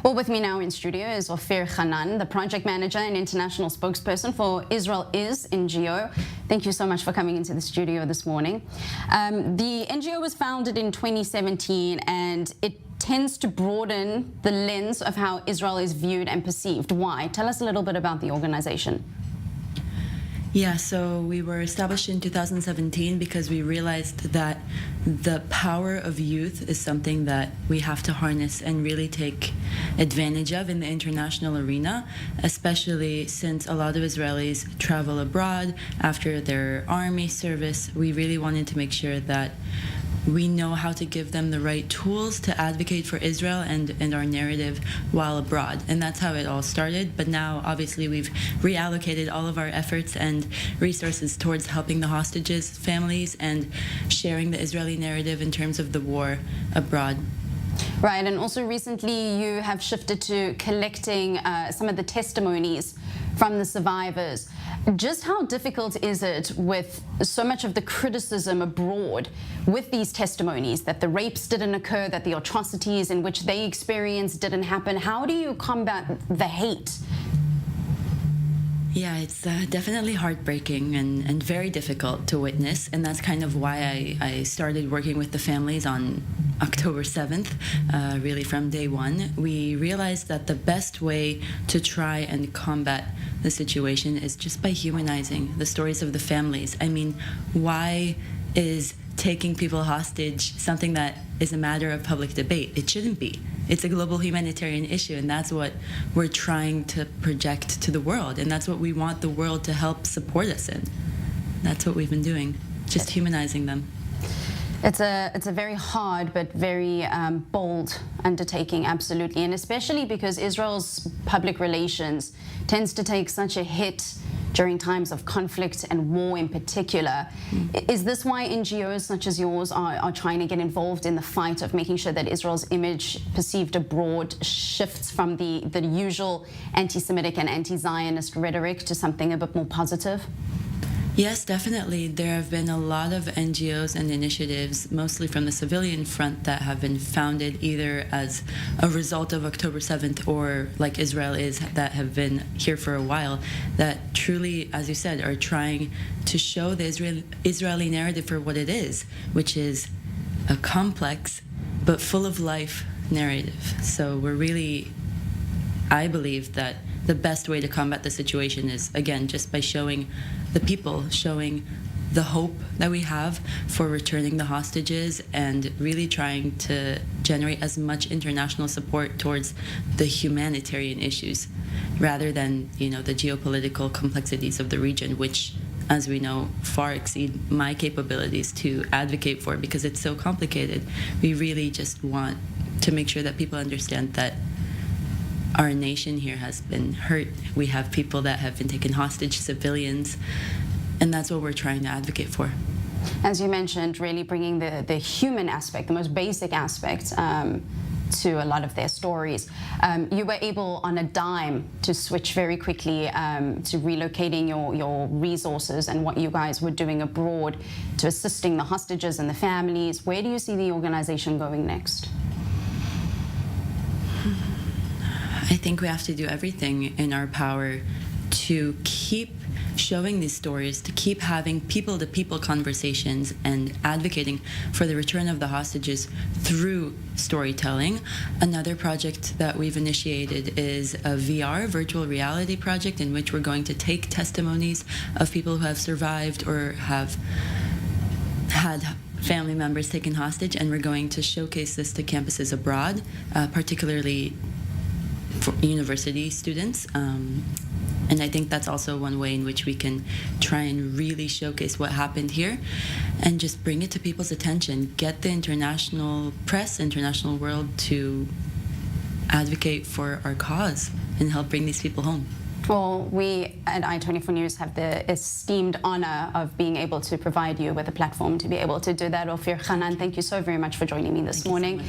Well, with me now in studio is Ophyr, Hanan, the project manager and international spokesperson for Israel Is NGO. Thank you so much for coming into the studio this morning. The NGO was founded in 2017 and it tends to broaden the lens of how Israel is viewed and perceived. Why? Tell us a little bit about the organization. Yeah, so we were established in 2017 because we realized that the power of youth is something that we have to harness and really take advantage of in the international arena, especially since a lot of Israelis travel abroad after their army service. We really wanted to make sure that we know how to give them the right tools to advocate for Israel and our narrative while abroad. And that's how it all started. But now, obviously, we've reallocated all of our efforts and resources towards helping the hostages' families and sharing the Israeli narrative in terms of the war abroad. Right, and also recently you have shifted to collecting some of the testimonies from the survivors. Just how difficult is it with so much of the criticism abroad with these testimonies that the rapes didn't occur, that the atrocities in which they experienced didn't happen? How do you combat the hate? Yeah, it's definitely heartbreaking and very difficult to witness, and that's kind of why I started working with the families on October 7th, really from day one. We realized that the best way to try and combat the situation is just by humanizing the stories of the families. I mean, why is taking people hostage something that is a matter of public debate? It shouldn't be. It's a global humanitarian issue, and that's what we're trying to project to the world, and that's what we want the world to help support us in. That's what we've been doing, just humanizing them. It's a very hard but very bold undertaking, absolutely, and especially because Israel's public relations tends to take such a hit during times of conflict and war in particular. Is this why NGOs such as yours are trying to get involved in the fight of making sure that Israel's image perceived abroad shifts from the usual anti-Semitic and anti-Zionist rhetoric to something a bit more positive? Yes, definitely. There have been a lot of NGOs and initiatives, mostly from the civilian front, that have been founded either as a result of October 7th or, like Israel Is, that have been here for a while, that truly, as you said, are trying to show the Israeli narrative for what it is, which is a complex but full of life narrative. So we're really, I believe that the best way to combat the situation is, again, just by showing the people, showing the hope that we have for returning the hostages and really trying to generate as much international support towards the humanitarian issues rather than, the geopolitical complexities of the region, which, as we know, far exceed my capabilities to advocate for because it's so complicated. We really just want to make sure that people understand that our nation here has been hurt. We have people that have been taken hostage, civilians, and that's what we're trying to advocate for. As you mentioned, really bringing the human aspect, the most basic aspect, to a lot of their stories. You were able, on a dime, to switch very quickly to relocating your resources and what you guys were doing abroad to assisting the hostages and the families. Where do you see the organization going next? I think we have to do everything in our power to keep showing these stories, to keep having people-to-people conversations and advocating for the return of the hostages through storytelling. Another project that we've initiated is a VR, virtual reality project, in which we're going to take testimonies of people who have survived or have had family members taken hostage, and we're going to showcase this to campuses abroad, particularly for university students. And I think that's also one way in which we can try and really showcase what happened here and just bring it to people's attention, get the international press, international world to advocate for our cause and help bring these people home. Well, we at i24 News have the esteemed honor of being able to provide you with a platform to be able to do that. Ophyr, Hanan, thank you so very much for joining me this morning.